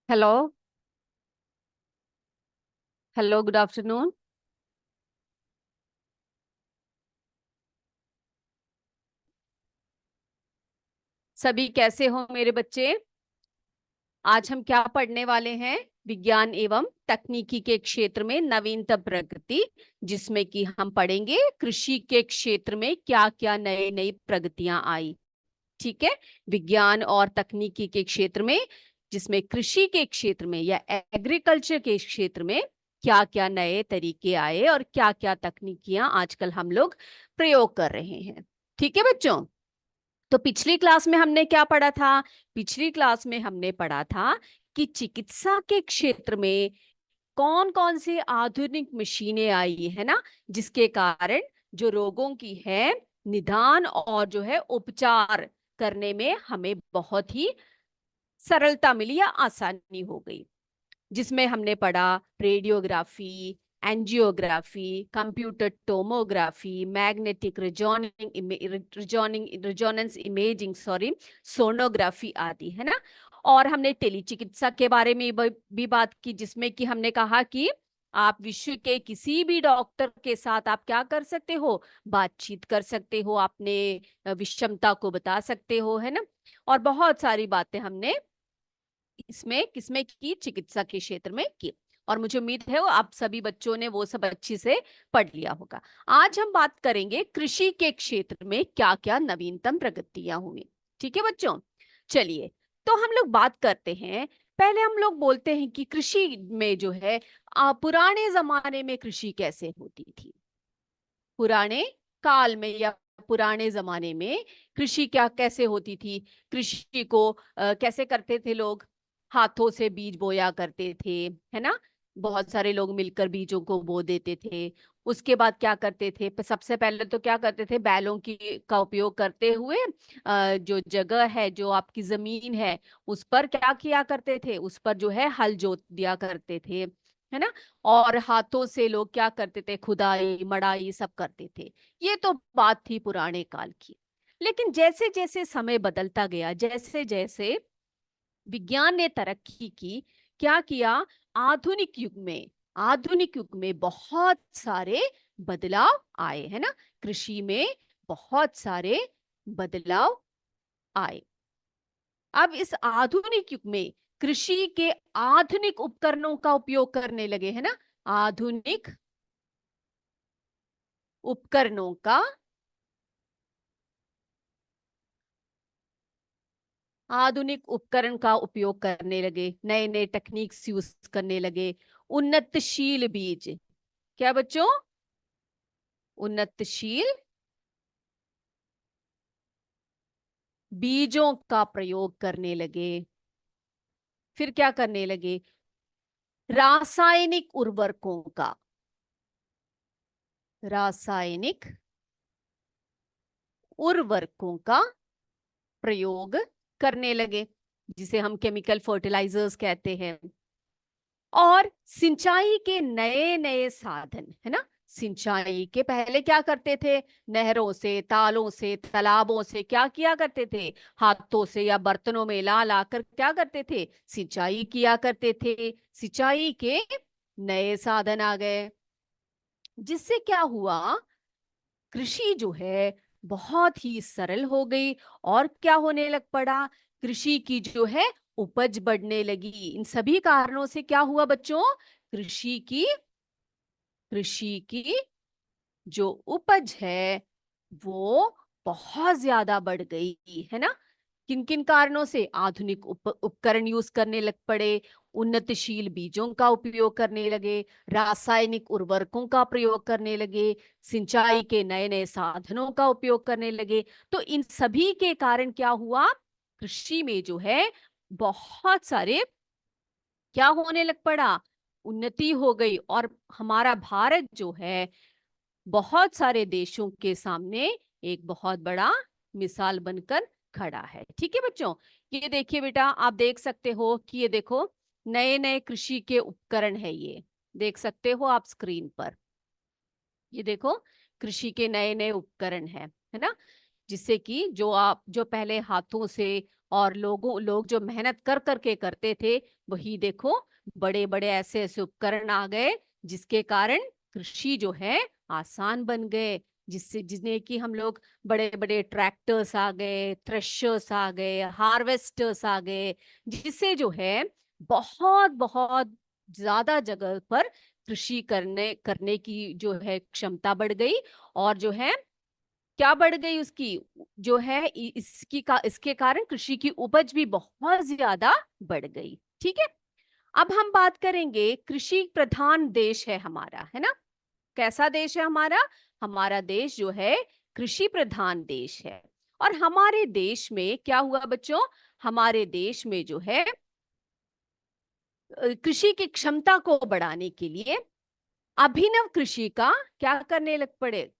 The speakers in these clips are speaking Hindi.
हेलो। Hello, good afternoon. सभी कैसे हो मेरे बच्चे? आज हम क्या पढ़ने वाले हैं? विज्ञान एवं तकनीकी के क्षेत्र में नवीनतम प्रगति, जिसमें कि हम पढ़ेंगे कृषि के क्षेत्र में क्या क्या नई नई प्रगतियां आई। ठीक है। विज्ञान और तकनीकी के क्षेत्र में, जिसमें कृषि के क्षेत्र में या एग्रीकल्चर के क्षेत्र में क्या क्या नए तरीके आए और क्या क्या तकनीकियां आजकल हम लोग प्रयोग कर रहे हैं। ठीक है बच्चों। तो पिछली क्लास में हमने क्या पढ़ा था? पिछली क्लास में हमने पढ़ा था कि चिकित्सा के क्षेत्र में कौन कौन सी आधुनिक मशीनें आई है ना, जिसके कारण जो रोगों की है निदान और जो है उपचार करने में हमें बहुत ही सरलता मिली या आसानी हो गई। जिसमें हमने पढ़ा radiography, angiography, computer tomography, magnetic resonance imaging, sorry, sonography आदि, है ना। और हमने टेलीचिकित्सा के बारे में भी बात की, जिसमें कि हमने कहा कि आप विश्व के किसी भी डॉक्टर के साथ आप क्या कर सकते हो? बातचीत कर सकते हो, अपने विषमता को बता सकते हो, है ना। और बहुत सारी बातें हमने इसमें किसमें की? चिकित्सा के क्षेत्र में की। और मुझे उम्मीद है वो आप सभी बच्चों ने वो सब अच्छी से पढ़ लिया होगा। आज हम बात करेंगे कृषि के क्षेत्र में क्या क्या नवीनतम प्रगतियां हुई। ठीक है बच्चों। चलिए, तो हम लोग बात करते हैं। पहले हम लोग बोलते हैं कि कृषि में जो है पुराने जमाने में कृषि कैसे होती थी। पुराने काल में या पुराने जमाने में कृषि क्या कैसे होती थी? कृषि को कैसे करते थे लोग? हाथों से बीज बोया करते थे, है ना। बहुत सारे लोग मिलकर बीजों को बो देते थे। उसके बाद क्या करते थे? सबसे पहले तो क्या करते थे? बैलों की का उपयोग करते हुए जो जगह है, जो आपकी जमीन है, उस पर क्या किया करते थे? उस पर जो है हल जोत दिया करते थे, है ना। और हाथों से लोग क्या करते थे? खुदाई मड़ाई सब करते थे। ये तो बात थी पुराने काल की। लेकिन जैसे जैसे समय बदलता गया, जैसे जैसे विज्ञान ने तरक्की की, क्या किया? आधुनिक युग में आधुनिक युग में बहुत सारे बदलाव आए, है ना। कृषि में बहुत सारे बदलाव आए। अब इस आधुनिक युग में कृषि के आधुनिक उपकरणों का उपयोग करने लगे, है ना। आधुनिक उपकरणों का आधुनिक उपकरण का उपयोग करने लगे, नए नए टेक्निक्स यूज करने लगे। उन्नतशील बीज, क्या बच्चों? उन्नतशील बीजों का प्रयोग करने लगे। फिर क्या करने लगे? रासायनिक उर्वरकों का रासायनिक उर्वरकों का प्रयोग करने लगे, जिसे हम केमिकल फर्टिलाइजर्स कहते हैं। और सिंचाई के नए नए साधन, है ना। सिंचाई के पहले क्या करते थे? नहरों से, तालों से, तालाबों से क्या किया करते थे? हाथों से या बर्तनों में ला ला कर क्या करते थे? सिंचाई किया करते थे। सिंचाई के नए साधन आ गए, जिससे क्या हुआ? कृषि जो है बहुत ही सरल हो गई। और क्या होने लग पड़ा? कृषि की जो है उपज बढ़ने लगी। इन सभी कारणों से क्या हुआ बच्चों? कृषि की कृषि की जो उपज है वो बहुत ज्यादा बढ़ गई, है ना। किन किन कारणों से? आधुनिक उपकरण यूज करने लग पड़े, उन्नतशील बीजों का उपयोग करने लगे, रासायनिक उर्वरकों का प्रयोग करने लगे, सिंचाई के नए नए साधनों का उपयोग करने लगे। तो इन सभी के कारण क्या हुआ? कृषि में जो है बहुत सारे क्या होने लग पड़ा? उन्नति हो गई। और हमारा भारत जो है बहुत सारे देशों के सामने एक बहुत बड़ा मिसाल बनकर खड़ा है। ठीक है बच्चों। ये देखिए बेटा, आप देख सकते हो कि ये देखो नए नए कृषि के उपकरण है। ये देख सकते हो आप स्क्रीन पर। ये देखो कृषि के नए नए उपकरण है ना। जिससे कि जो पहले हाथों से और लोग जो मेहनत कर करके करते थे, वही देखो बड़े बड़े ऐसे ऐसे उपकरण आ गए जिसके कारण कृषि जो है आसान बन गए। जिससे जिसने कि हम लोग बड़े बड़े ट्रैक्टर्स आ गए, थ्रेशर्स आ गए, हार्वेस्टर्स आ गए, जिससे जो है बहुत बहुत ज्यादा जगह पर कृषि करने करने की जो है क्षमता बढ़ गई। और जो है क्या बढ़ गई उसकी, जो है इसके कारण कृषि की उपज भी बहुत ज्यादा बढ़ गई। ठीक है। अब हम बात करेंगे, कृषि प्रधान देश है हमारा, है ना। कैसा देश है हमारा? हमारा देश जो है कृषि प्रधान देश है। और हमारे देश में क्या हुआ बच्चों, हमारे देश में जो है कृषि की क्षमता को बढ़ाने के लिए अभिनव कृषि का क्या करने लग पड़े,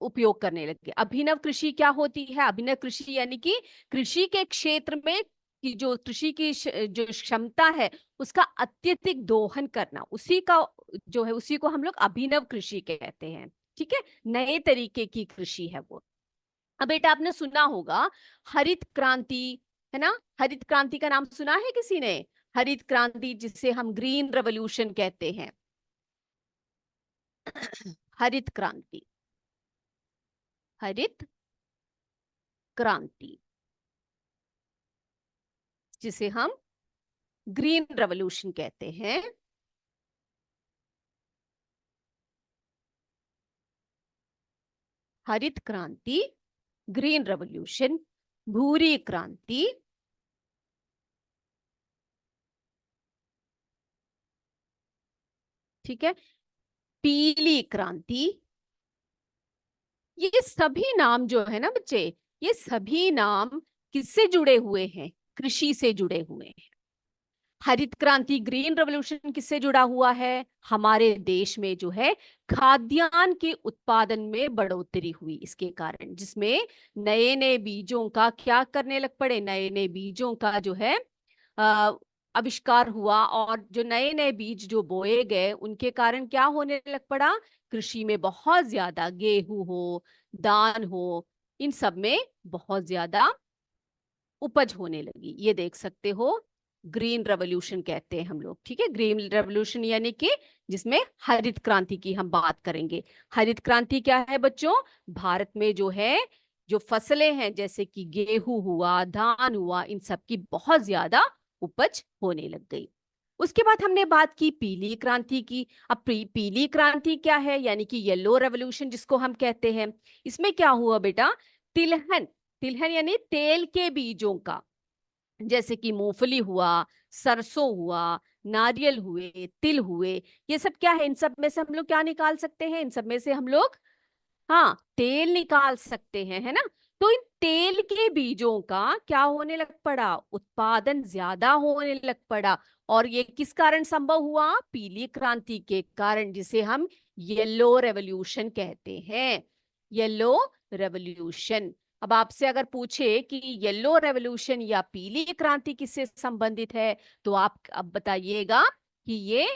उपयोग करने लगे। अभिनव कृषि क्या होती है? अभिनव कृषि यानी कि कृषि के क्षेत्र में की जो कृषि की जो क्षमता है उसका अत्यधिक दोहन करना, उसी का जो है उसी को हम लोग अभिनव कृषि कहते हैं। ठीक है, नए तरीके की कृषि है वो। अब बेटा आपने सुना होगा हरित क्रांति, है ना। हरित क्रांति का नाम सुना है किसी ने? हरित क्रांति जिसे हम ग्रीन रेवोल्यूशन कहते हैं। हरित क्रांति, हरित क्रांति जिसे हम ग्रीन रेवोल्यूशन कहते हैं। हरित क्रांति, ग्रीन रेवोल्यूशन, भूरी क्रांति, ठीक है, पीली क्रांति। ये सभी नाम जो है ना बच्चे, ये सभी नाम किससे जुड़े हुए हैं? कृषि से जुड़े हुए हैं। हरित क्रांति, ग्रीन रेवोल्यूशन किससे जुड़ा हुआ है? हमारे देश में जो है खाद्यान्न के उत्पादन में बढ़ोतरी हुई इसके कारण, जिसमें नए नए बीजों का क्या करने लग पड़े, नए नए बीजों का जो है अ, आविष्कार हुआ। और जो नए नए बीज जो बोए गए उनके कारण क्या होने लग पड़ा, कृषि में बहुत ज्यादा गेहूं हो, धान हो, इन सब में बहुत ज्यादा उपज होने लगी। ये देख सकते हो, ग्रीन रेवोल्यूशन कहते हैं हम लोग। ठीक है, ग्रीन रेवोल्यूशन यानी कि जिसमें हरित क्रांति की हम बात करेंगे। हरित क्रांति क्या है बच्चों? भारत में जो है जो फसलें हैं जैसे कि गेहूं हुआ, धान हुआ, इन सब की बहुत ज्यादा उपज होने लग गई। उसके बाद हमने बात की पीली क्रांति की। अब पीली क्रांति क्या है, यानी कि येलो रेवोल्यूशन जिसको हम कहते हैं। इसमें क्या हुआ बेटा, तिलहन, तिलहन यानी तेल के बीजों का, जैसे कि मूंगफली हुआ, सरसों हुआ, नारियल हुए, तिल हुए, ये सब क्या है, इन सब में से हम लोग क्या निकाल सकते हैं? इन सब में से हम लोग हाँ तेल निकाल सकते हैं, है ना। तो इन तेल के बीजों का क्या होने लग पड़ा, उत्पादन ज्यादा होने लग पड़ा। और ये किस कारण संभव हुआ? पीली क्रांति के कारण, जिसे हम येलो रेवोल्यूशन कहते हैं। Yellow revolution. अब आपसे अगर पूछे कि येलो रेवोल्यूशन या पीली क्रांति किससे संबंधित है, तो आप अब बताइएगा कि ये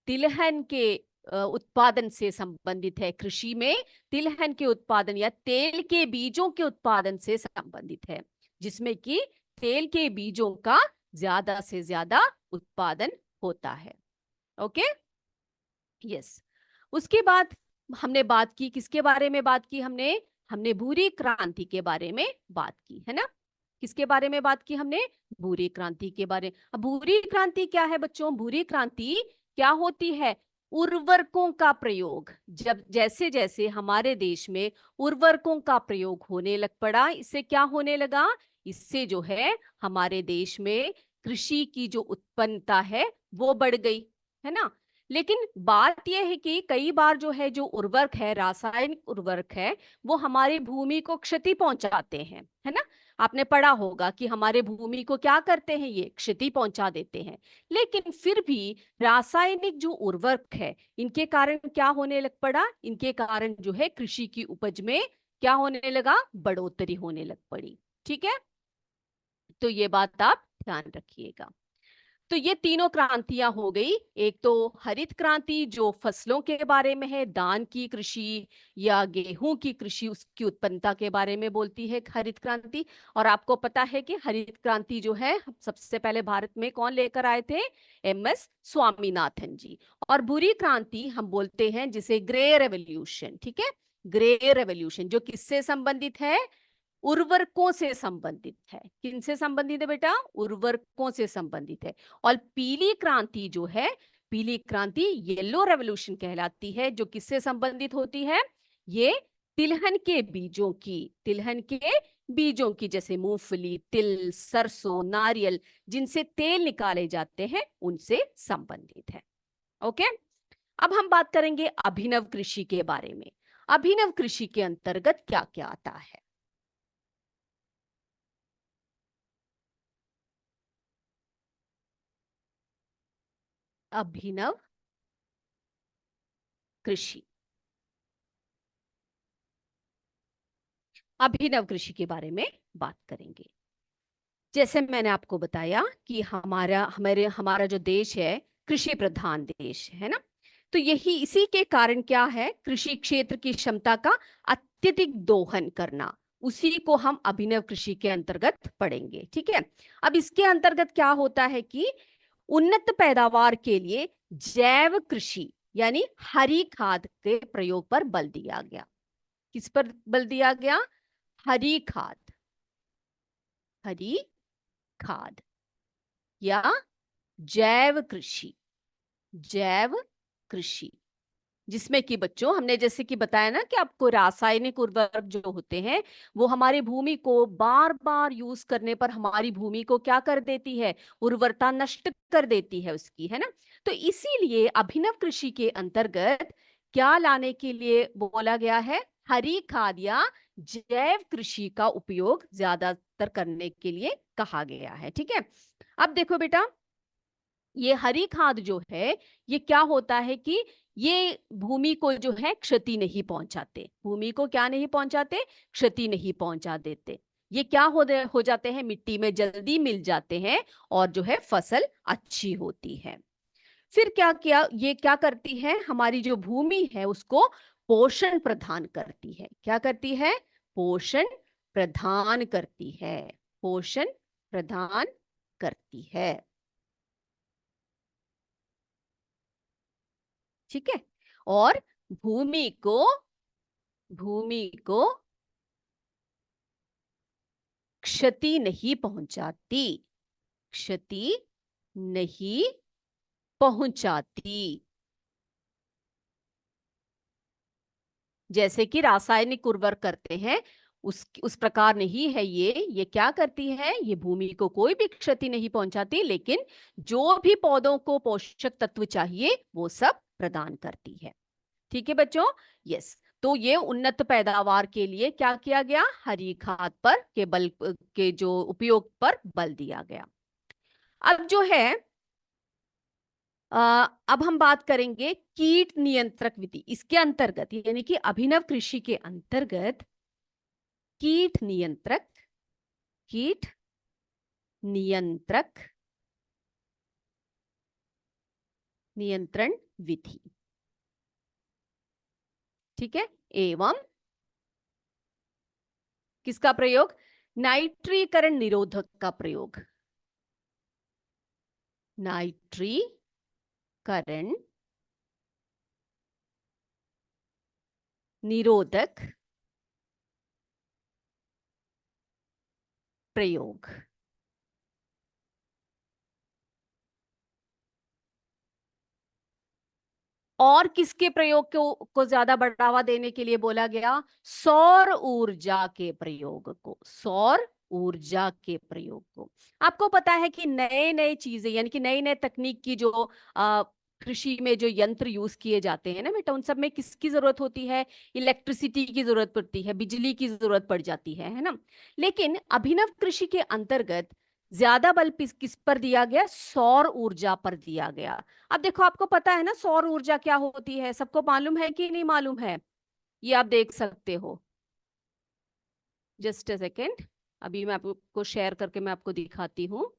तिलहन के उत्पादन से संबंधित है। कृषि में तिलहन के उत्पादन या तेल के बीजों के उत्पादन से संबंधित है, जिसमें कि तेल के बीजों का ज्यादा से ज्यादा उत्पादन होता है। Okay, yes. उसके बाद हमने बात की किसके बारे में बात की, हमने हमने भूरी क्रांति के बारे में बात की, है ना। किसके बारे में बात की हमने? भूरी क्रांति के बारे। अब भूरी क्रांति क्या है बच्चों? भूरी क्रांति क्या होती है? उर्वरकों का प्रयोग। जब जैसे जैसे हमारे देश में उर्वरकों का प्रयोग होने लग पड़ा, इससे क्या होने लगा, इससे जो है हमारे देश में कृषि की जो उत्पन्नता है वो बढ़ गई, है ना। लेकिन बात यह है कि कई बार जो है जो उर्वरक है, रासायनिक उर्वरक है, वो हमारी भूमि को क्षति पहुंचाते हैं, है ना। आपने पढ़ा होगा कि हमारे भूमि को क्या करते हैं, ये क्षति पहुंचा देते हैं। लेकिन फिर भी रासायनिक जो उर्वरक है, इनके कारण क्या होने लग पड़ा, इनके कारण जो है कृषि की उपज में क्या होने लगा, बढ़ोतरी होने लग पड़ी। ठीक है, तो ये बात आप ध्यान रखिएगा। तो ये तीनों क्रांतियां हो गई। एक तो हरित क्रांति जो फसलों के बारे में है, धान की कृषि या गेहूं की कृषि, उसकी उत्पन्नता के बारे में बोलती है हरित क्रांति। और आपको पता है कि हरित क्रांति जो है सबसे पहले भारत में कौन लेकर आए थे? एमएस स्वामीनाथन जी। और बुरी क्रांति हम बोलते हैं जिसे ग्रे रेवोल्यूशन, ठीक है, ग्रे रेवोल्यूशन, जो किससे संबंधित है? उर्वरकों से संबंधित है। किनसे संबंधित है बेटा? उर्वरकों से संबंधित है। और पीली क्रांति जो है, पीली क्रांति येलो रेवोल्यूशन कहलाती है, जो किससे संबंधित होती है? ये तिलहन के बीजों की, तिलहन के बीजों की, जैसे मूंगफली, तिल, सरसों, नारियल, जिनसे तेल निकाले जाते हैं, उनसे संबंधित है। ओके। अब हम बात करेंगे अभिनव कृषि के बारे में। अभिनव कृषि के अंतर्गत क्या क्या आता है? अभिनव कृषि, अभिनव कृषि के बारे में बात करेंगे। जैसे मैंने आपको बताया कि हमारा जो देश है, कृषि प्रधान देश है ना। तो यही इसी के कारण क्या है, कृषि क्षेत्र की क्षमता का अत्यधिक दोहन करना, उसी को हम अभिनव कृषि के अंतर्गत पढ़ेंगे। ठीक है। अब इसके अंतर्गत क्या होता है कि उन्नत पैदावार के लिए जैव कृषि यानी हरी खाद के प्रयोग पर बल दिया गया। किस पर बल दिया गया? हरी खाद, हरी खाद या जैव कृषि, जैव कृषि, जिसमें कि बच्चों हमने जैसे कि बताया ना कि आपको रासायनिक उर्वरक जो होते हैं वो हमारी भूमि को बार बार यूज करने पर हमारी भूमि को क्या कर देती है? उर्वरता नष्ट कर देती है उसकी, है ना। तो इसीलिए अभिनव कृषि के अंतर्गत क्या लाने के लिए बोला गया है? हरी खाद या जैव कृषि का उपयोग ज्यादातर करने के लिए कहा गया है। ठीक है। अब देखो बेटा, ये हरी खाद जो है, ये क्या होता है कि ये भूमि को जो है क्षति नहीं पहुंचाते, भूमि को क्या नहीं पहुंचाते? क्षति नहीं पहुंचा देते। ये क्या हो जाते हैं? मिट्टी में जल्दी मिल जाते हैं और जो है फसल अच्छी होती है। फिर क्या किया, ये क्या करती है? हमारी जो भूमि है उसको पोषण प्रदान करती है। क्या करती है? पोषण प्रदान करती है, पोषण प्रदान करती है। ठीक है। और भूमि को, भूमि को क्षति नहीं पहुंचाती, क्षति नहीं पहुंचाती। जैसे कि रासायनिक उर्वरक करते हैं उस प्रकार नहीं है ये क्या करती है? ये भूमि को कोई भी क्षति नहीं पहुंचाती, लेकिन जो भी पौधों को पोषक तत्व चाहिए वो सब प्रदान करती है। ठीक है बच्चों। यस। तो ये उन्नत पैदावार के लिए क्या किया गया? हरी खाद पर के बल के जो उपयोग पर बल दिया गया। अब जो है अब हम बात करेंगे कीट नियंत्रक विधि। इसके अंतर्गत यानी कि अभिनव कृषि के अंतर्गत कीट नियंत्रक, कीट नियंत्रक नियंत्रण विधि, ठीक है, एवं किसका प्रयोग? नाइट्रीकरण निरोधक का प्रयोग, नाइट्रीकरण निरोधक प्रयोग। और किसके प्रयोग को ज्यादा बढ़ावा देने के लिए बोला गया? सौर ऊर्जा के प्रयोग को, सौर ऊर्जा के प्रयोग को। आपको पता है कि नए नए चीजें यानी कि नई नई तकनीक की जो कृषि में जो यंत्र यूज किए जाते हैं ना बेटा, उन सब में किसकी जरूरत होती है? इलेक्ट्रिसिटी की जरूरत पड़ती है, बिजली की जरूरत पड़ जाती है ना। लेकिन अभिनव कृषि के अंतर्गत ज्यादा बल किस पर दिया गया? सौर ऊर्जा पर दिया गया। अब देखो, आपको पता है ना सौर ऊर्जा क्या होती है? सबको मालूम है कि नहीं मालूम है? ये आप देख सकते हो। जस्ट अ सेकेंड, अभी मैं आपको शेयर करके मैं आपको दिखाती हूँ।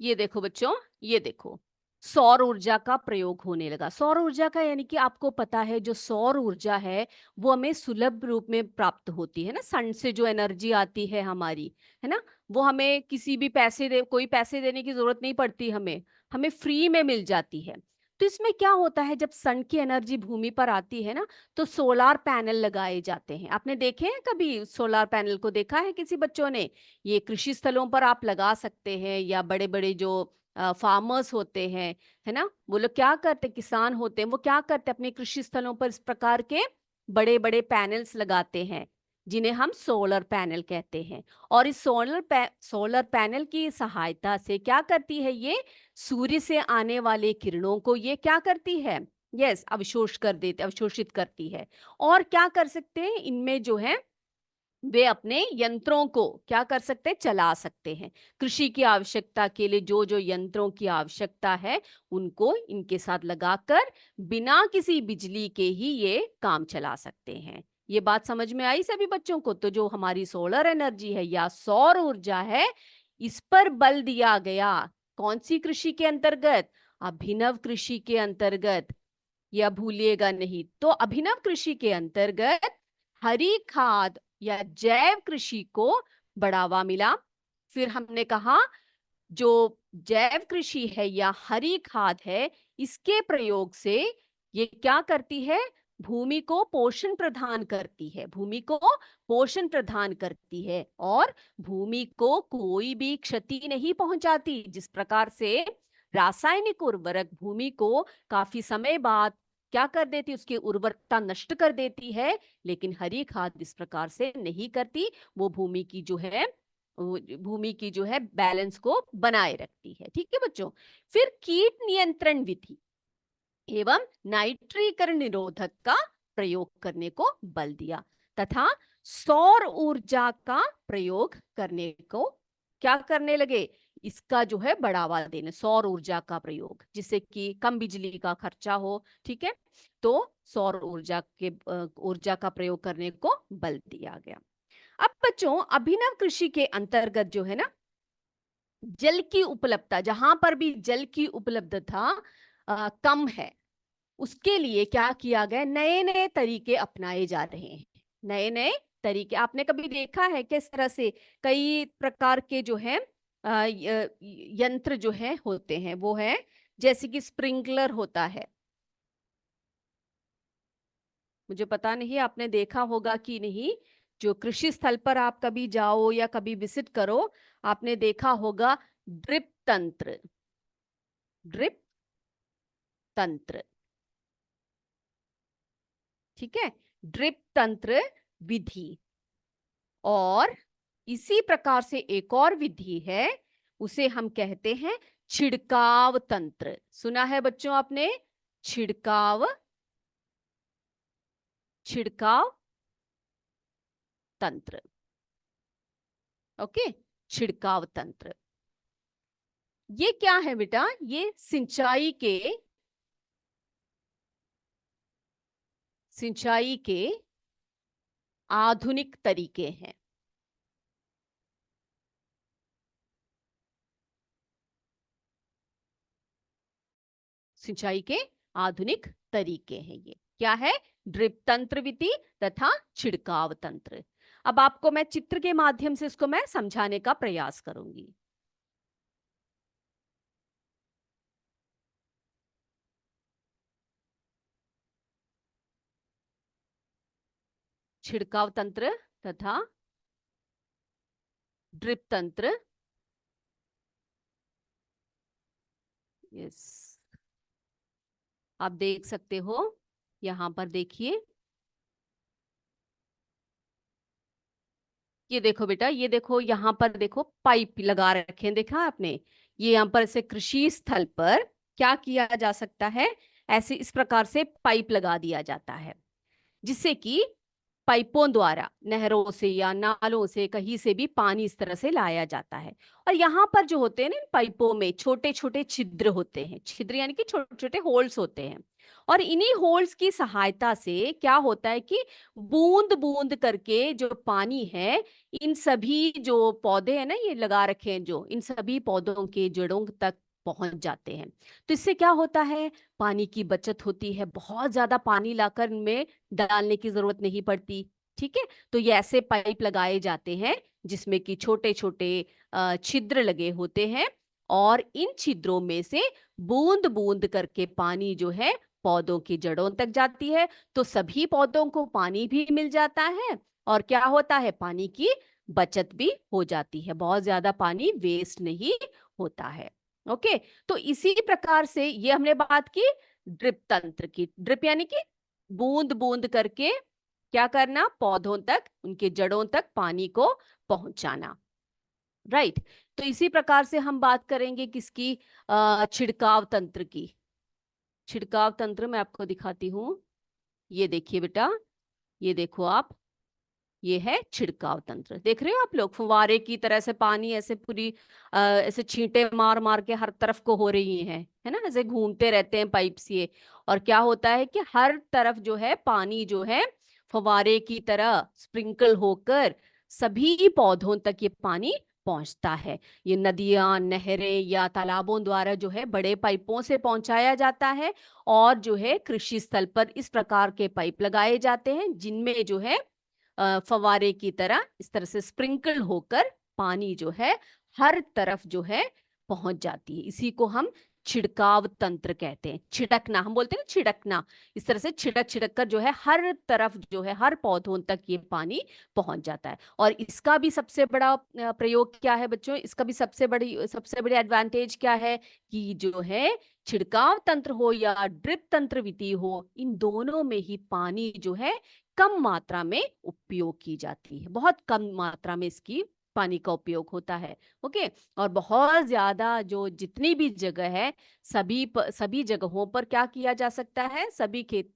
ये देखो बच्चों, ये देखो सौर ऊर्जा का प्रयोग होने लगा। सौर ऊर्जा का यानी कि आपको पता है जो सौर ऊर्जा है वो हमें सुलभ रूप में प्राप्त होती है ना, सन से जो एनर्जी आती है हमारी, है ना, वो हमें किसी भी कोई पैसे देने की जरूरत नहीं पड़ती, हमें हमें फ्री में मिल जाती है। तो इसमें क्या होता है, जब सन की एनर्जी भूमि पर आती है ना, तो सोलार पैनल लगाए जाते हैं। आपने देखे हैं कभी सोलार पैनल को, देखा है किसी बच्चों ने? ये कृषि स्थलों पर आप लगा सकते हैं, या बड़े बड़े जो फार्मर्स होते हैं, है ना, वो लोग क्या करते, किसान होते हैं, वो क्या करते हैं अपने कृषि स्थलों पर इस प्रकार के बड़े बड़े पैनल्स लगाते हैं, जिन्हें हम सोलर पैनल कहते हैं। और इस सोलर पैनल की सहायता से क्या करती है, ये सूर्य से आने वाले किरणों को ये क्या करती है, यस, अवशोषित करती है। और क्या कर सकते हैं इनमें जो है, वे अपने यंत्रों को क्या कर सकते हैं, चला सकते हैं। कृषि की आवश्यकता के लिए जो जो यंत्रों की आवश्यकता है उनको इनके साथ लगाकर बिना किसी बिजली के ही ये काम चला सकते हैं। ये बात समझ में आई सभी बच्चों को? तो जो हमारी सोलर एनर्जी है या सौर ऊर्जा है, इस पर बल दिया गया कौन सी कृषि के अंतर्गत? अभिनव कृषि के अंतर्गत। यह भूलिएगा नहीं। तो अभिनव कृषि के अंतर्गत हरी खाद या जैव कृषि को बढ़ावा मिला। फिर हमने कहा जो जैव कृषि है या हरी खाद है, इसके प्रयोग से ये क्या करती है, भूमि को पोषण प्रदान करती है, भूमि को पोषण प्रदान करती है, और भूमि को कोई भी क्षति नहीं पहुंचाती। जिस प्रकार से रासायनिक उर्वरक भूमि को काफी समय बाद क्या कर देती, उसकी उर्वरकता नष्ट कर देती है, लेकिन हरी खाद इस प्रकार से नहीं करती। वो भूमि की जो है बैलेंस को बनाए रखती है। ठीक है बच्चों। फिर कीट नियंत्रण विधि एवं नाइट्रीकरण निरोधक का प्रयोग करने को बल दिया, तथा सौर ऊर्जा का प्रयोग करने को क्या करने लगे, इसका जो है बढ़ावा देने, सौर ऊर्जा का प्रयोग, जिससे कि कम बिजली का खर्चा हो। ठीक है, तो सौर ऊर्जा का प्रयोग करने को बल दिया गया। अब बच्चों अभिनव कृषि के अंतर्गत जो है ना, जल की उपलब्धता, जहां पर भी जल की उपलब्धता कम है, उसके लिए क्या किया गया, नए नए तरीके अपनाए जा रहे हैं। नए नए तरीके आपने कभी देखा है किस तरह से कई प्रकार के जो है यंत्र जो है होते हैं, वो है जैसे कि स्प्रिंकलर होता है। मुझे पता नहीं आपने देखा होगा कि नहीं, जो कृषि स्थल पर आप कभी जाओ या कभी विजिट करो, आपने देखा होगा ड्रिप तंत्र, ड्रिप तंत्र। ठीक है, ड्रिप तंत्र विधि। और इसी प्रकार से एक और विधि है, उसे हम कहते हैं छिड़काव तंत्र। सुना है बच्चों आपने? छिड़काव, छिड़काव तंत्र। ओके, छिड़काव तंत्र ये क्या है बेटा? ये सिंचाई के आधुनिक तरीके हैं। सिंचाई के आधुनिक तरीके हैं। ये क्या है? ड्रिप तंत्र विधि तथा छिड़काव तंत्र। अब आपको मैं चित्र के माध्यम से इसको मैं समझाने का प्रयास करूंगी। छिड़काव तंत्र तथा ड्रिप तंत्र। यस, आप देख सकते हो, यहां पर देखिए, ये देखो बेटा, ये देखो यहां पर देखो पाइप लगा रखे हैं, देखा आपने? ये यहां पर ऐसे कृषि स्थल पर क्या किया जा सकता है, ऐसे इस प्रकार से पाइप लगा दिया जाता है, जिससे कि पाइपों द्वारा नहरों से या नालों से कहीं से भी पानी इस तरह से लाया जाता है। और यहाँ पर जो होते हैं ना, इन पाइपों में छोटे छोटे छिद्र होते हैं, छिद्र यानी कि छोटे छोटे होल्स होते हैं। और इन्हीं होल्स की सहायता से क्या होता है कि बूंद बूंद करके जो पानी है, इन सभी जो पौधे हैं ना, ये लगा रखे हैं जो, इन सभी पौधों के जड़ों तक पहुंच जाते हैं। तो इससे क्या होता है, पानी की बचत होती है, बहुत ज्यादा पानी लाकर इनमें डालने की जरूरत नहीं पड़ती। ठीक है, तो ये ऐसे पाइप लगाए जाते हैं जिसमें कि छोटे छोटे छिद्र लगे होते हैं, और इन छिद्रों में से बूंद बूंद करके पानी जो है पौधों की जड़ों तक जाती है। तो सभी पौधों को पानी भी मिल जाता है, और क्या होता है, पानी की बचत भी हो जाती है, बहुत ज्यादा पानी वेस्ट नहीं होता है। ओके, तो इसी प्रकार से ये हमने बात की ड्रिप तंत्र की। ड्रिप यानी कि बूंद बूंद करके क्या करना, पौधों तक, उनके जड़ों तक पानी को पहुंचाना। राइट। तो इसी प्रकार से हम बात करेंगे किसकी, छिड़काव तंत्र की। छिड़काव तंत्र मैं आपको दिखाती हूँ। ये देखिए बेटा, ये देखो आप, ये है छिड़काव तंत्र। देख रहे हो आप लोग, फुवारे की तरह से पानी ऐसे पूरी ऐसे छींटे मार मार के हर तरफ को हो रही हैं, है ना, ऐसे घूमते रहते हैं पाइप्स ये। और क्या होता है कि हर तरफ जो है पानी जो है फुवारे की तरह स्प्रिंकल होकर सभी पौधों तक ये पानी पहुंचता है। ये नदियां, नहरें या तालाबों द्वारा जो है बड़े पाइपों से पहुंचाया जाता है। और जो है कृषि स्थल पर इस प्रकार के पाइप लगाए जाते हैं जिनमें जो है फवारे की तरह इस तरह से स्प्रिंकल होकर पानी जो है हर तरफ जो है पहुंच जाती है। इसी को हम छिड़काव तंत्र कहते हैं। छिड़कना हम बोलते हैं ना, छिड़कना, इस तरह से छिड़क छिड़क कर जो है हर तरफ जो है हर पौधों तक ये पानी पहुंच जाता है। और इसका भी सबसे बड़ा प्रयोग क्या है बच्चों, इसका भी सबसे बड़ी एडवांटेज क्या है कि जो है छिड़काव तंत्र हो या ड्रिप तंत्र विधि हो, इन दोनों में ही पानी जो है कम मात्रा में उपयोग की जाती है, बहुत कम मात्रा में इसकी पानी का उपयोग होता है। ओके, और बहुत ज्यादा जो जितनी भी जगह है, सभी जगहों पर क्या किया जा सकता है, सभी खेत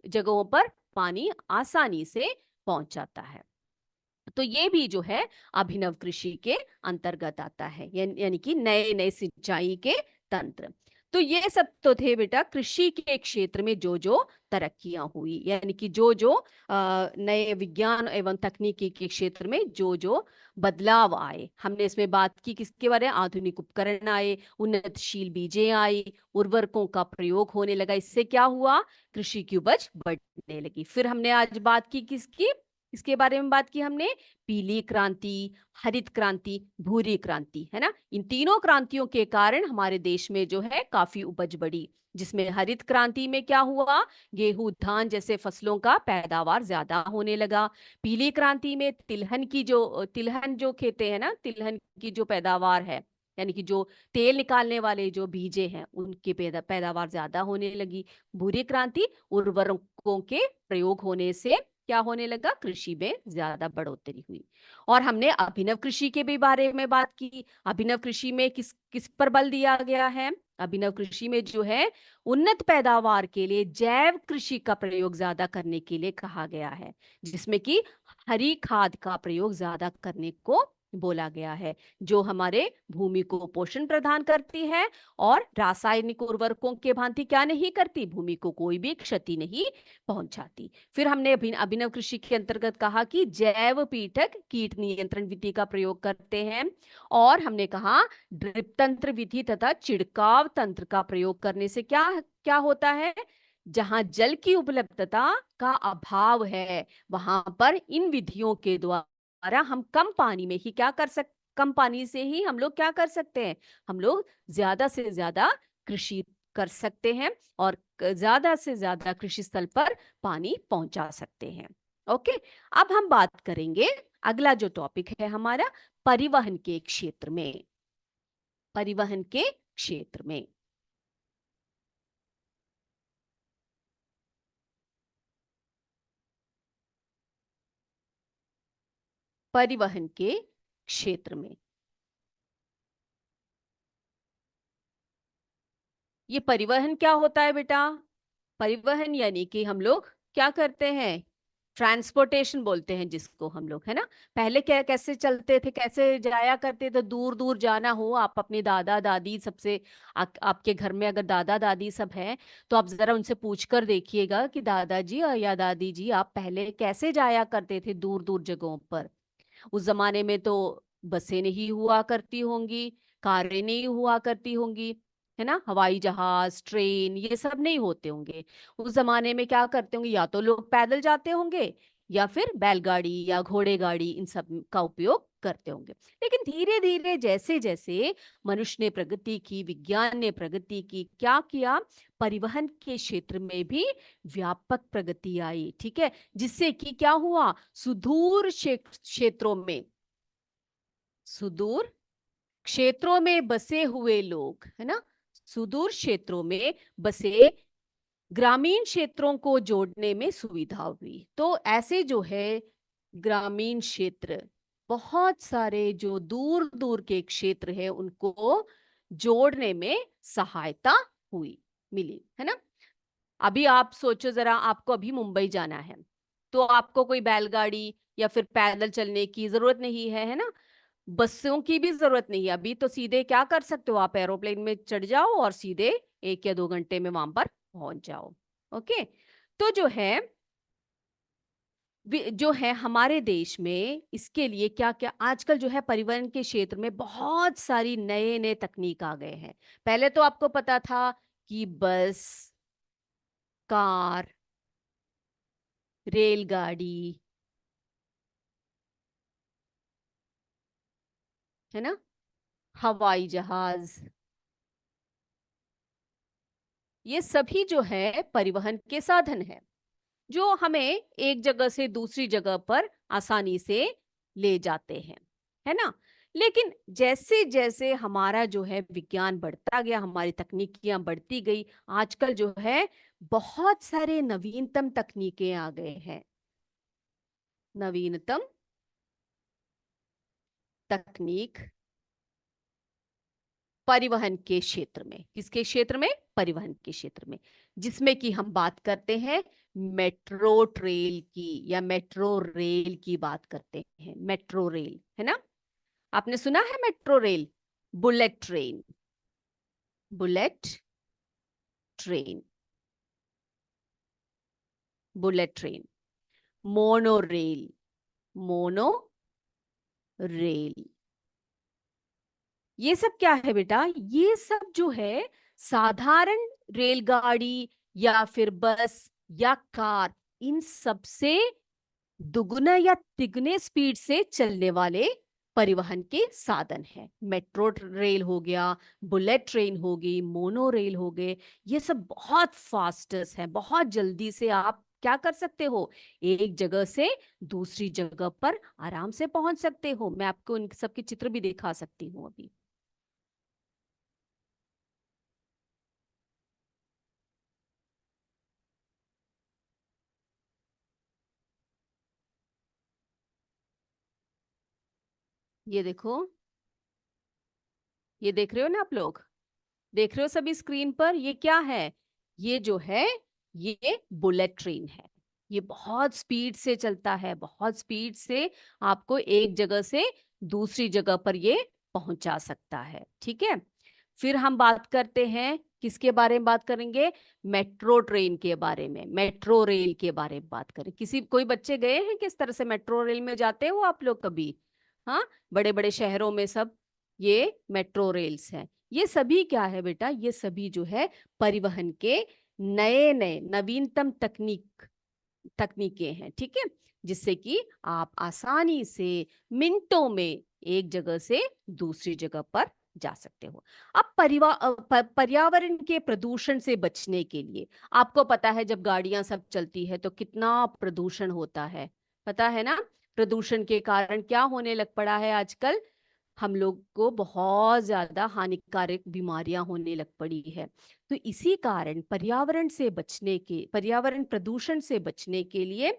जगहों पर पानी आसानी से पहुंच जाता है। तो ये भी जो है अभिनव कृषि के अंतर्गत आता है, यानी कि नए नए सिंचाई के तंत्र। तो ये सब तो थे बेटा कृषि के क्षेत्र में जो जो तरक्कियां हुई, यानी कि जो जो नए विज्ञान एवं तकनीकी के क्षेत्र में जो जो बदलाव आए। हमने इसमें बात की किसके बारे में, आधुनिक उपकरण आए, उन्नतशील बीजें आई, उर्वरकों का प्रयोग होने लगा। इससे क्या हुआ, कृषि की उपज बढ़ने लगी। फिर हमने आज बात की किसकी, इसके बारे में बात की हमने, पीली क्रांति, हरित क्रांति, भूरी क्रांति, है ना। इन तीनों क्रांतियों के कारण हमारे देश में जो है काफी उपज बढ़ी। जिसमें हरित क्रांति में क्या हुआ, गेहूं धान जैसे फसलों का पैदावार ज्यादा होने लगा। पीली क्रांति में तिलहन जो खेते हैं ना, तिलहन की जो पैदावार है, यानी कि जो तेल निकालने वाले जो बीजे हैं, उनकी पैदावार ज्यादा होने लगी। भूरी क्रांति, उर्वरकों के प्रयोग होने से क्या होने लगा, कृषि में ज्यादा बढ़ोतरी हुई। और हमने अभिनव कृषि के भी बारे में बात की। अभिनव कृषि में किस किस पर बल दिया गया है, अभिनव कृषि में जो है उन्नत पैदावार के लिए जैव कृषि का प्रयोग ज्यादा करने के लिए कहा गया है, जिसमें कि हरी खाद का प्रयोग ज्यादा करने को बोला गया है, जो हमारे भूमि को पोषण प्रदान करती है और रासायनिक उर्वरकों के भांति क्या नहीं करती, भूमि को कोई भी क्षति नहीं पहुंचाती। फिर हमने अभिनव कृषि के अंतर्गत कहा कि जैव पीठक कीट नियंत्रण विधि का प्रयोग करते हैं। और हमने कहा ड्रिप तंत्र विधि तथा छिड़काव तंत्र का प्रयोग करने से क्या क्या होता है, जहां जल की उपलब्धता का अभाव है, वहां पर इन विधियों के द्वारा हम कम पानी में ही क्या कर सकते, कम पानी से ही हम लोग क्या कर सकते हैं, हम लोग ज्यादा से ज्यादा कृषि कर सकते हैं और ज्यादा से ज्यादा कृषि स्थल पर पानी पहुंचा सकते हैं। ओके, अब हम बात करेंगे, अगला जो टॉपिक है हमारा, परिवहन के क्षेत्र में। परिवहन के क्षेत्र में परिवहन के क्षेत्र में ये परिवहन क्या होता है बेटा, परिवहन यानी कि हम लोग क्या करते हैं, ट्रांसपोर्टेशन बोलते हैं जिसको हम लोग, है ना। पहले क्या कैसे चलते थे, कैसे जाया करते थे, दूर दूर जाना हो, आप अपने दादा दादी सबसे आपके घर में अगर दादा दादी सब हैं तो आप जरा उनसे पूछ कर देखिएगा कि दादाजी या दादी जी आप पहले कैसे जाया करते थे दूर दूर जगहों पर। उस जमाने में तो बसें नहीं हुआ करती होंगी, कारें नहीं हुआ करती होंगी, है ना, हवाई जहाज ट्रेन ये सब नहीं होते होंगे। उस जमाने में क्या करते होंगे, या तो लोग पैदल जाते होंगे या फिर बैलगाड़ी या घोड़े गाड़ी इन सब का उपयोग करते होंगे। लेकिन धीरे धीरे जैसे जैसे मनुष्य ने प्रगति की, विज्ञान ने प्रगति की, क्या किया, परिवहन के क्षेत्र में भी व्यापक प्रगति आई, ठीक है। जिससे कि क्या हुआ, सुदूर क्षेत्रों में, सुदूर क्षेत्रों में बसे हुए लोग, है ना, सुदूर क्षेत्रों में बसे ग्रामीण क्षेत्रों को जोड़ने में सुविधा हुई। तो ऐसे जो है ग्रामीण क्षेत्र, बहुत सारे जो दूर दूर के क्षेत्र है उनको जोड़ने में सहायता हुई, मिली, है ना। अभी आप सोचो जरा, आपको अभी मुंबई जाना है तो आपको कोई बैलगाड़ी या फिर पैदल चलने की जरूरत नहीं है ना, बसों की भी जरूरत नहीं है। अभी तो सीधे क्या कर सकते हो, आप एरोप्लेन में चढ़ जाओ और सीधे 1 या 2 घंटे में वहां पर पहुंच जाओ। ओके। तो जो है हमारे देश में इसके लिए क्या क्या आजकल जो है परिवहन के क्षेत्र में बहुत सारी नए नए तकनीक आ गए हैं। पहले तो आपको पता था कि बस, कार, रेलगाड़ी, है ना, हवाई जहाज, ये सभी जो है परिवहन के साधन है जो हमें एक जगह से दूसरी जगह पर आसानी से ले जाते हैं, है ना। लेकिन जैसे जैसे हमारा जो है विज्ञान बढ़ता गया, हमारी तकनीकियां बढ़ती गई, आजकल जो है बहुत सारे नवीनतम तकनीकें आ गए हैं। नवीनतम तकनीक परिवहन के क्षेत्र में, किसके क्षेत्र में, परिवहन के क्षेत्र में, जिसमें कि हम बात करते हैं मेट्रो ट्रेल की या मेट्रो रेल की बात करते हैं। मेट्रो रेल, है ना, आपने सुना है metro rail, bullet train, bullet train, bullet train, mono rail, mono rail, ये सब क्या है बेटा, ये सब जो है साधारण रेलगाड़ी या फिर बस या कार, इन सब से दुगुना या तिगुने स्पीड से चलने वाले परिवहन के साधन है। मेट्रो रेल हो गया, बुलेट ट्रेन हो गई, मोनो रेल हो गए, ये सब बहुत फास्टेस्ट है, बहुत जल्दी से आप क्या कर सकते हो, एक जगह से दूसरी जगह पर आराम से पहुंच सकते हो। मैं आपको इन सबके चित्र भी दिखा सकती हूँ अभी। ये देखो, ये देख रहे हो ना आप लोग, देख रहे हो सभी स्क्रीन पर, ये क्या है, ये जो है ये बुलेट ट्रेन है। ये बहुत स्पीड से चलता है, बहुत स्पीड से आपको एक जगह से दूसरी जगह पर ये पहुंचा सकता है, ठीक है। फिर हम बात करते हैं किसके बारे में बात करेंगे, मेट्रो ट्रेन के बारे में, मेट्रो रेल के बारे में बात करें। किसी कोई बच्चे गए हैं किस तरह से मेट्रो रेल में जाते हो आप लोग कभी, हाँ, बड़े बड़े शहरों में सब ये मेट्रो रेल्स हैं। ये सभी क्या है बेटा, ये सभी जो है परिवहन के नए नए नवीनतम तकनीकें हैं, ठीक है, जिससे कि आप आसानी से मिनटों में एक जगह से दूसरी जगह पर जा सकते हो। अब पर्यावरण के प्रदूषण से बचने के लिए, आपको पता है जब गाड़ियां सब चलती है तो कितना प्रदूषण होता है, पता है ना। प्रदूषण के कारण क्या होने लग पड़ा है आजकल, हम लोग को बहुत ज्यादा हानिकारक बीमारियां होने लग पड़ी है। तो इसी कारण पर्यावरण प्रदूषण से बचने के लिए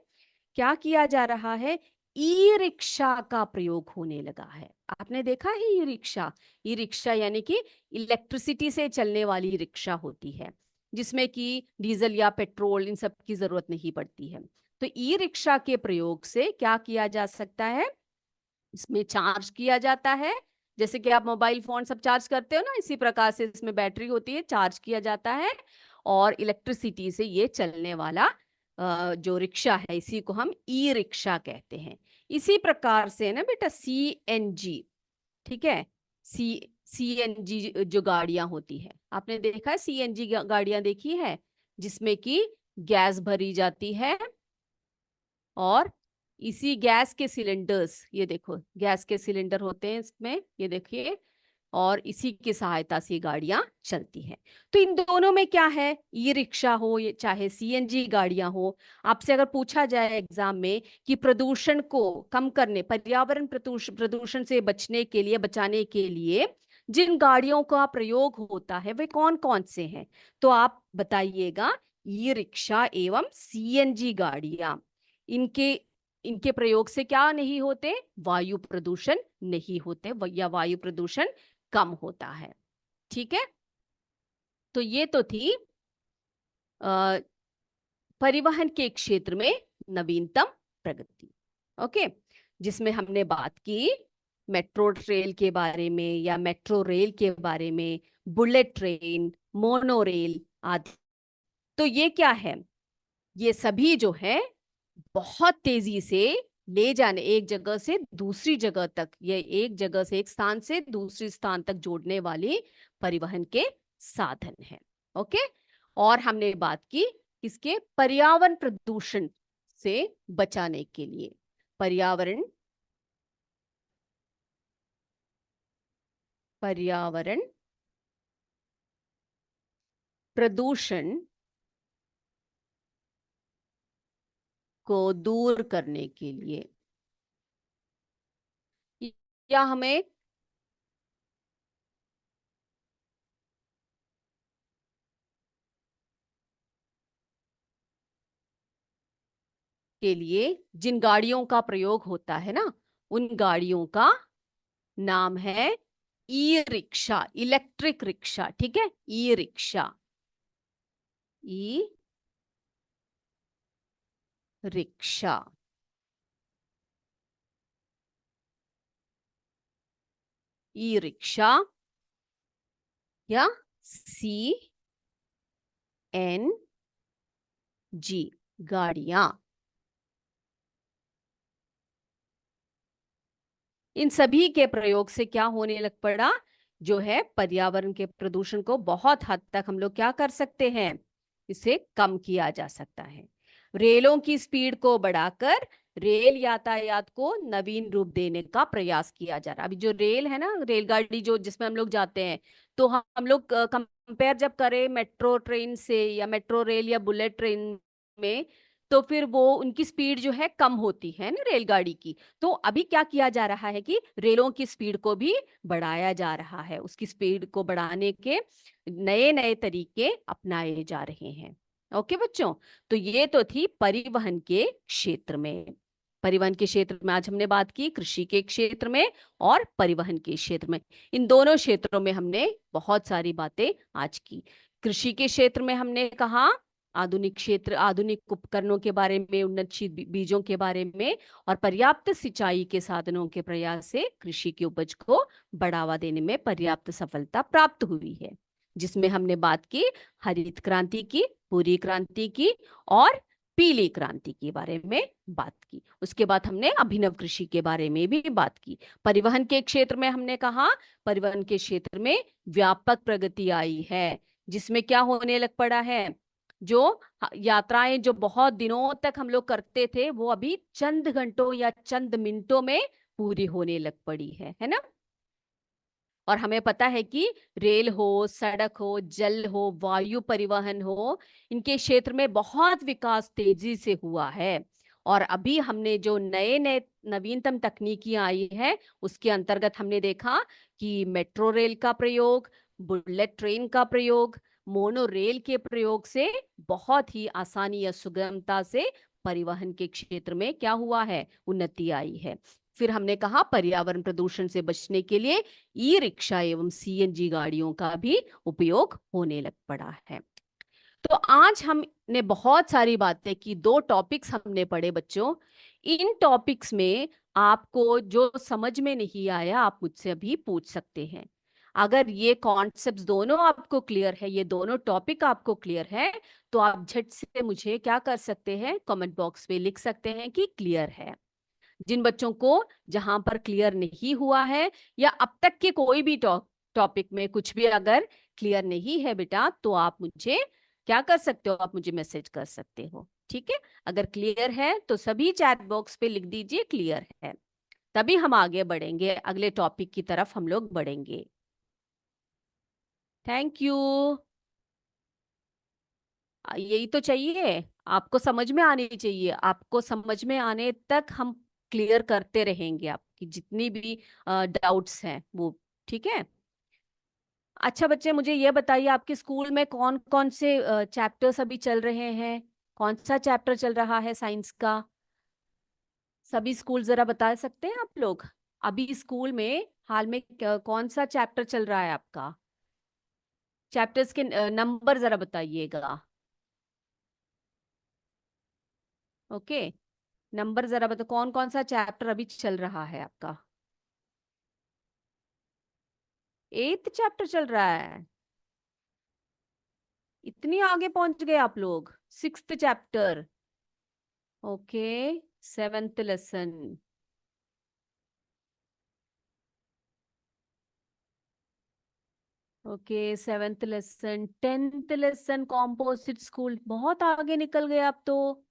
क्या किया जा रहा है, ई रिक्शा का प्रयोग होने लगा है। आपने देखा है ई रिक्शा, ई रिक्शा यानी कि इलेक्ट्रिसिटी से चलने वाली रिक्शा होती है, जिसमें कि डीजल या पेट्रोल इन सब की जरूरत नहीं पड़ती है। तो ई रिक्शा के प्रयोग से क्या किया जा सकता है, इसमें चार्ज किया जाता है, जैसे कि आप मोबाइल फोन सब चार्ज करते हो ना, इसी प्रकार से इसमें बैटरी होती है, चार्ज किया जाता है और इलेक्ट्रिसिटी से ये चलने वाला जो रिक्शा है इसी को हम ई रिक्शा कहते हैं। इसी प्रकार से ना बेटा सीएनजी, ठीक है, सीएनजी जो गाड़ियां होती है, आपने देखा है सीएनजी गाड़ियां देखी है, जिसमें कि गैस भरी जाती है और इसी गैस के सिलेंडर्स, ये देखो गैस के सिलेंडर होते हैं इसमें, ये देखिए, और इसी की सहायता से गाड़ियां चलती हैं। तो इन दोनों में क्या है, ई रिक्शा हो ये चाहे सीएनजी गाड़ियां हो, आपसे अगर पूछा जाए एग्जाम में कि प्रदूषण को कम करने, पर्यावरण प्रदूषण से बचने के लिए, बचाने के लिए जिन गाड़ियों का प्रयोग होता है वे कौन कौन से हैं, तो आप बताइएगा ई रिक्शा एवं सीएनजी गाड़ियां। इनके इनके प्रयोग से क्या नहीं होते, वायु प्रदूषण नहीं होते या वायु प्रदूषण कम होता है। ठीक है, तो ये तो थी परिवहन के क्षेत्र में नवीनतम प्रगति। ओके, जिसमें हमने बात की मेट्रो रेल के बारे में या मेट्रो रेल के बारे में, बुलेट ट्रेन, मोनो रेल आदि। तो ये क्या है, ये सभी जो है बहुत तेजी से ले जाने, एक जगह से दूसरी जगह तक, ये एक जगह से, एक स्थान से दूसरी स्थान तक जोड़ने वाली परिवहन के साधन है। ओके, और हमने बात की इसके पर्यावरण प्रदूषण से बचाने के लिए, पर्यावरण प्रदूषण को दूर करने के लिए, या हमें के लिए जिन गाड़ियों का प्रयोग होता है ना, उन गाड़ियों का नाम है ई रिक्शा, इलेक्ट्रिक रिक्शा। ठीक है, e rickshaw, e rickshaw, e rickshaw या सी एन जी गाड़ियां। इन सभी के प्रयोग से क्या होने लग पड़ा, जो है पर्यावरण के प्रदूषण को बहुत हद तक हम लोग क्या कर सकते हैं, इसे कम किया जा सकता है। रेलों की स्पीड को बढ़ाकर रेल यातायात को नवीन रूप देने का प्रयास किया जा रहा है। अभी जो रेल है ना, रेलगाड़ी जो जिसमें हम लोग जाते हैं, तो हम लोग कंपेयर जब करें मेट्रो ट्रेन से या मेट्रो रेल या बुलेट ट्रेन में, तो फिर वो उनकी स्पीड जो है कम होती है ना रेलगाड़ी की। तो अभी क्या किया जा रहा है कि रेलों की स्पीड को भी बढ़ाया जा रहा है, उसकी स्पीड को बढ़ाने के नए नए तरीके अपनाए जा रहे हैं। ओके बच्चों, तो ये तो थी परिवहन के क्षेत्र में। परिवहन के क्षेत्र में आज हमने बात की कृषि के क्षेत्र में और परिवहन के क्षेत्र में। इन दोनों क्षेत्रों में हमने बहुत सारी बातें आज की। कृषि के क्षेत्र में हमने कहा आधुनिक उपकरणों के बारे में, उन्नत बीजों के बारे में, और पर्याप्त सिंचाई के साधनों के प्रयास से कृषि की उपज को बढ़ावा देने में पर्याप्त सफलता प्राप्त हुई है, जिसमें हमने बात की हरित क्रांति की, भूरी क्रांति की और पीली क्रांति के बारे में बात की। उसके बाद हमने अभिनव कृषि के बारे में भी बात की। परिवहन के क्षेत्र में हमने कहा परिवहन के क्षेत्र में व्यापक प्रगति आई है, जिसमें क्या होने लग पड़ा है, जो यात्राएं जो बहुत दिनों तक हम लोग करते थे वो अभी चंद घंटों या चंद मिनटों में पूरी होने लग पड़ी है ना। और हमें पता है कि रेल हो, सड़क हो, जल हो, वायु परिवहन हो, इनके क्षेत्र में बहुत विकास तेजी से हुआ है। और अभी हमने जो नए नए नवीनतम तकनीकियां आई है उसके अंतर्गत हमने देखा कि मेट्रो रेल का प्रयोग, बुलेट ट्रेन का प्रयोग, मोनो रेल के प्रयोग से बहुत ही आसानी या सुगमता से परिवहन के क्षेत्र में क्या हुआ है, उन्नति आई है। फिर हमने कहा पर्यावरण प्रदूषण से बचने के लिए ई रिक्शा एवं सीएनजी गाड़ियों का भी उपयोग होने लग पड़ा है। तो आज हमने बहुत सारी बातें की, 2 टॉपिक्स हमने पढ़े बच्चों। इन टॉपिक्स में आपको जो समझ में नहीं आया आप मुझसे अभी पूछ सकते हैं। अगर ये कॉन्सेप्ट्स दोनों आपको क्लियर है, ये दोनों टॉपिक आपको क्लियर है, तो आप झट से मुझे क्या कर सकते हैं, कमेंट बॉक्स में लिख सकते हैं कि क्लियर है। जिन बच्चों को जहां पर क्लियर नहीं हुआ है, या अब तक के कोई भी टॉपिक में कुछ भी अगर क्लियर नहीं है बेटा, तो आप मुझे क्या कर सकते हो, आप मुझे मैसेज कर सकते हो। ठीक है, अगर क्लियर है तो सभी चैट बॉक्स पे लिख दीजिए क्लियर है, तभी हम आगे बढ़ेंगे, अगले टॉपिक की तरफ हम लोग बढ़ेंगे। Thank you. यही तो चाहिए, आपको समझ में आनी चाहिए, आपको समझ में आने तक हम क्लियर करते रहेंगे आपकी जितनी भी डाउट्स हैं वो। ठीक है। अच्छा बच्चे, मुझे ये बताइए आपके स्कूल में कौन कौन से चैप्टर्स अभी चल रहे हैं, कौन सा चैप्टर चल रहा है साइंस का? सभी स्कूल जरा बता सकते हैं आप लोग? अभी स्कूल में हाल में कौन सा चैप्टर चल रहा है आपका? चैप्टर्स के नंबर जरा बताइएगा। ओके, नंबर जरा बताओ, कौन कौन सा चैप्टर अभी चल रहा है आपका? 8th चैप्टर चल रहा है? इतनी आगे पहुंच गए आप लोग, 6th chapter. Okay, 7th lesson. Okay, 7th lesson, 10th lesson composite school, बहुत आगे निकल गए आप तो,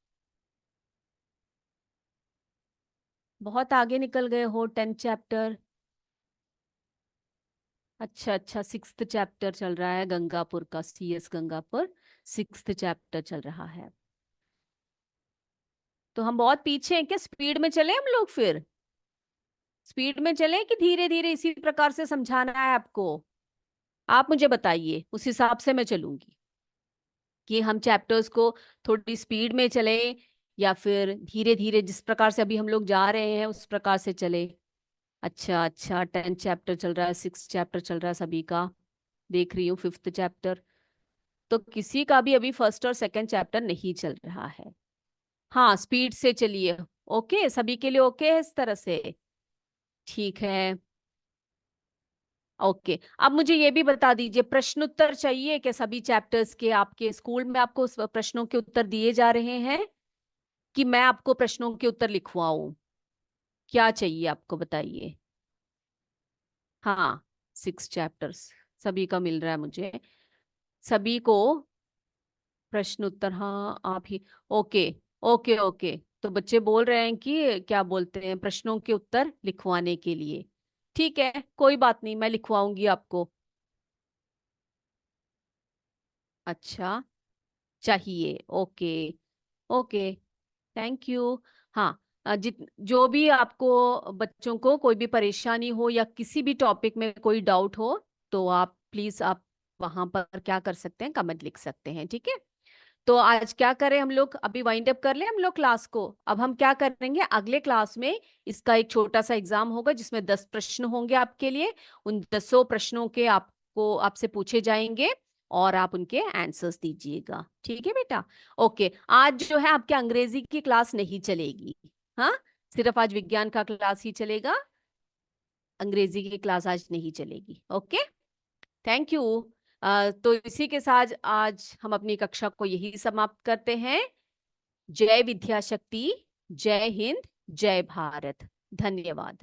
बहुत आगे निकल गए हो, 10th चैप्टर। अच्छा अच्छा, 6th चैप्टर चल रहा है गंगापुर का, CS गंगापुर, 6th चैप्टर चल रहा है। तो हम बहुत पीछे हैं क्या? स्पीड में चले हम लोग फिर? स्पीड में चले कि धीरे धीरे इसी प्रकार से समझाना है आपको? आप मुझे बताइए, उस हिसाब से मैं चलूंगी कि हम चैप्टर्स को थोड़ी स्पीड में चले या फिर धीरे धीरे जिस प्रकार से अभी हम लोग जा रहे हैं उस प्रकार से चले। अच्छा अच्छा, 10th चैप्टर चल रहा है, 6th चैप्टर चल रहा है सभी का, देख रही हूँ 5th चैप्टर। तो किसी का भी अभी 1st और 2nd चैप्टर नहीं चल रहा है। हाँ, स्पीड से चलिए। ओके, सभी के लिए ओके है इस तरह से? ठीक है। ओके, अब मुझे ये भी बता दीजिए, प्रश्न उत्तर चाहिए कि सभी चैप्टर्स के? आपके स्कूल में आपको प्रश्नों के उत्तर दिए जा रहे हैं कि मैं आपको प्रश्नों के उत्तर लिखवाऊं? क्या चाहिए आपको, बताइए। हाँ, 6 चैप्टर्स सभी का मिल रहा है मुझे, सभी को प्रश्न उत्तर। हाँ आप ही। ओके ओके ओके, तो बच्चे बोल रहे हैं कि क्या बोलते हैं, प्रश्नों के उत्तर लिखवाने के लिए। ठीक है, कोई बात नहीं, मैं लिखवाऊंगी आपको। अच्छा, चाहिए। Okay okay, thank you. हाँ, जित जो भी आपको बच्चों को कोई भी परेशानी हो या किसी भी टॉपिक में कोई डाउट हो, तो आप प्लीज आप वहां पर क्या कर सकते हैं, कमेंट लिख सकते हैं। ठीक है, तो आज क्या करें हम लोग, अभी वाइंड अप कर ले हम लोग क्लास को। अब हम क्या करेंगे, अगले क्लास में इसका एक छोटा सा एग्जाम होगा जिसमें 10 प्रश्न होंगे आपके लिए। उन 10 प्रश्नों के आपको आपसे पूछे जाएंगे और आप उनके आंसर्स दीजिएगा। ठीक है बेटा? ओके, आज जो है आपके अंग्रेजी की क्लास नहीं चलेगी। हाँ, सिर्फ आज विज्ञान का क्लास ही चलेगा, अंग्रेजी की क्लास आज नहीं चलेगी। Okay, thank you. तो इसी के साथ आज हम अपनी कक्षा को यही समाप्त करते हैं। जय विद्या शक्ति, जय हिंद, जय भारत। धन्यवाद।